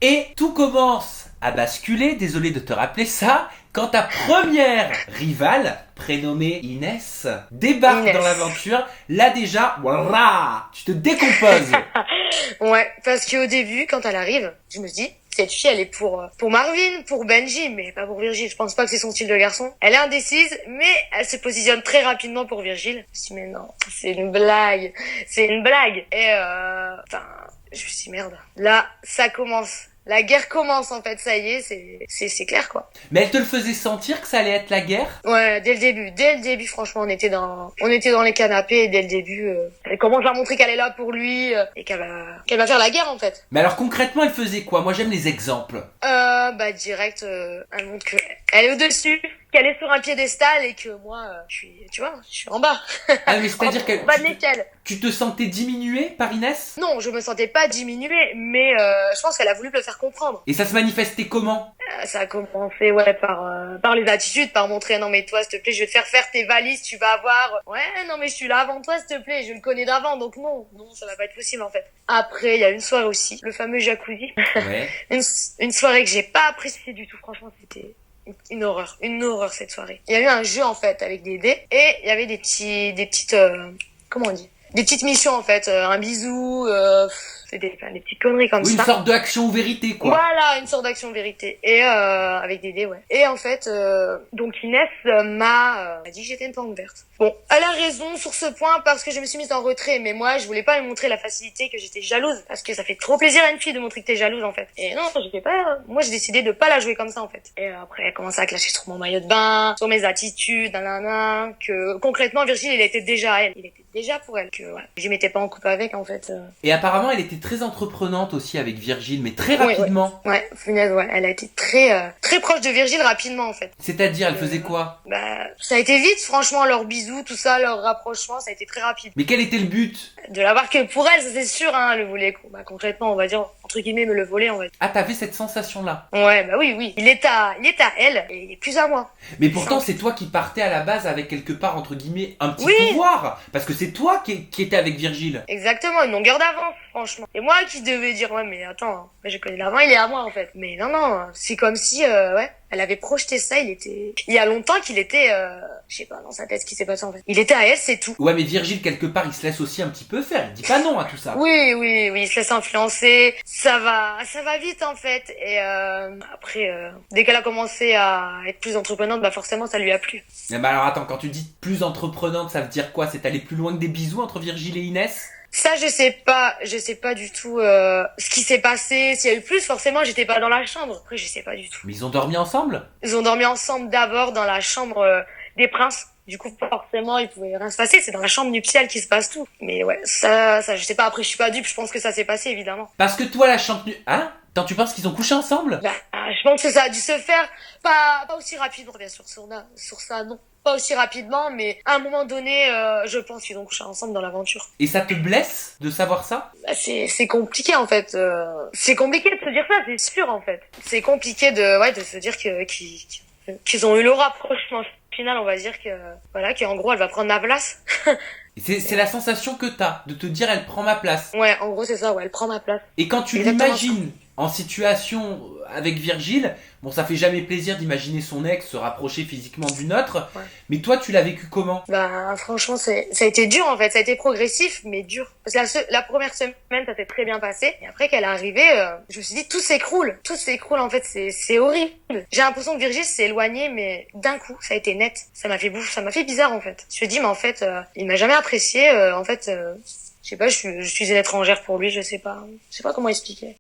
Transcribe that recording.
Et tout commence à basculer, désolé de te rappeler ça, quand ta première rivale, prénommée Inès, débarque dans l'aventure. Là déjà, voilà, tu te décomposes. Ouais, parce qu'au début, quand elle arrive, je me dis, cette fille, elle est pour Marvin, pour Benji, mais pas pour Virgile. Je pense pas que c'est son style de garçon. Elle est indécise, mais elle se positionne très rapidement pour Virgile. Je me suis dit, mais non, c'est une blague. C'est une blague. Et je me suis dit, merde. Là, ça commence. La guerre commence, en fait, ça y est, c'est clair, quoi. Mais elle te le faisait sentir que ça allait être la guerre? Ouais, dès le début, franchement, on était dans les canapés, et dès le début, elle commence à montrer qu'elle est là pour lui, et qu'elle va faire la guerre, en fait. Mais alors, concrètement, elle faisait quoi? Moi, j'aime les exemples. Direct, elle montre qu'elle est au-dessus, qu'elle est sur un piédestal, et que moi, je suis en bas. Ah, mais c'est-à-dire que bas de l'échelle. Tu te sentais diminuée par Inès? Non, je me sentais pas diminuée, mais je pense qu'elle a voulu me le faire comprendre. Et ça se manifestait comment? Ça a commencé par les attitudes, par montrer non mais toi s'il te plaît, je vais te faire tes valises, tu vas avoir. Ouais, non mais je suis là avant toi s'il te plaît, je le connais d'avant donc non, ça va pas être possible en fait. Après, il y a une soirée aussi, le fameux jacuzzi. Ouais. une soirée que j'ai pas appréciée du tout, franchement, c'était une horreur cette soirée. Il y a eu un jeu en fait avec des dés et il y avait des petites comment on dit? Des petites missions en fait, un bisou, c'est des petites conneries comme ça. Une sorte d'action vérité quoi. Voilà, une sorte d'action vérité. Et avec des dés, ouais. Et en fait, donc Inès m'a dit que j'étais une plante verte. Bon, elle a raison sur ce point parce que je me suis mise en retrait, mais moi je voulais pas lui montrer la facilité que j'étais jalouse parce que ça fait trop plaisir à une fille de montrer que t'es jalouse en fait. Et non, moi j'ai décidé de pas la jouer comme ça en fait. Et après elle a commencé à clasher sur mon maillot de bain, sur mes attitudes, nanana, que concrètement Virgile il était déjà à elle. Il était déjà pour elle, que ouais. Je m'étais pas en couple avec en fait. Et apparemment elle était très entreprenante aussi avec Virgile, mais très rapidement. Ouais, punaise, ouais. Elle a été très proche de Virgile rapidement en fait. C'est-à-dire, elle faisait quoi? Ça a été vite, franchement, leurs bisous, tout ça, leur rapprochement, ça a été très rapide. Mais quel était le but? De l'avoir que pour elle, ça c'est sûr, hein, le voler. Concrètement, on va dire, entre guillemets, me le voler, en fait. Ah, t'avais cette sensation-là? Ouais, oui. Il est à elle, et il est plus à moi. Mais pourtant, c'est toi qui partais à la base avec quelque part, entre guillemets, un petit oui. pouvoir. Parce que c'est toi qui étais avec Virgile. Exactement, une longueur d'avance, franchement. Et moi qui devais dire, ouais, mais attends, je connais l'avant, il est à moi, en fait. Mais non, c'est comme si, ouais. Elle avait projeté ça, il y a longtemps qu'il était, je sais pas, dans sa tête ce qui s'est passé en fait. Il était à elle, c'est tout. Ouais, mais Virgile, quelque part, il se laisse aussi un petit peu faire. Il dit pas non à tout ça. Oui, il se laisse influencer. Ça va vite en fait. Et après, dès qu'elle a commencé à être plus entreprenante, forcément ça lui a plu. Mais alors attends, quand tu dis plus entreprenante, ça veut dire quoi? C'est aller plus loin que des bisous entre Virgile et Inès? Ça, je sais pas du tout ce qui s'est passé. S'il y a eu plus, forcément, j'étais pas dans la chambre. Après, je sais pas du tout. Mais ils ont dormi ensemble? Ils ont dormi ensemble d'abord dans la chambre des princes. Du coup, forcément, il pouvait rien se passer. C'est dans la chambre nuptiale qu'il se passe tout. Mais ouais, ça, je sais pas. Après, je suis pas dupe. Je pense que ça s'est passé, évidemment. Parce que toi, la chambre Hein? Attends, tu penses qu'ils ont couché ensemble? Je pense que ça a dû se faire pas aussi rapidement, bien sûr. Sur ça, non. Pas aussi rapidement, mais à un moment donné, je pense qu'ils ont couché ensemble dans l'aventure. Et ça te blesse de savoir ça? C'est compliqué en fait. C'est compliqué de se dire ça, c'est sûr en fait. C'est compliqué de se dire qu'ils ont eu le rapprochement final, on va dire qu'en gros elle va prendre ma place. C'est la sensation que t'as, de te dire elle prend ma place. Ouais, en gros c'est ça, ouais, elle prend ma place. Et quand tu l'imagines en situation avec Virgile, bon ça fait jamais plaisir d'imaginer son ex se rapprocher physiquement d'une autre, ouais. Mais toi tu l'as vécu comment? Franchement ça a été dur en fait, ça a été progressif mais dur. Parce que la première semaine ça s'est très bien passé, et après qu'elle est arrivée, je me suis dit tout s'écroule en fait, c'est horrible. J'ai l'impression que Virgile s'est éloigné mais d'un coup ça a été net, ça m'a fait bizarre en fait. Je me dis mais en fait il m'a jamais apprécié, en fait je sais pas, je suis une étrangère pour lui, je sais pas comment expliquer.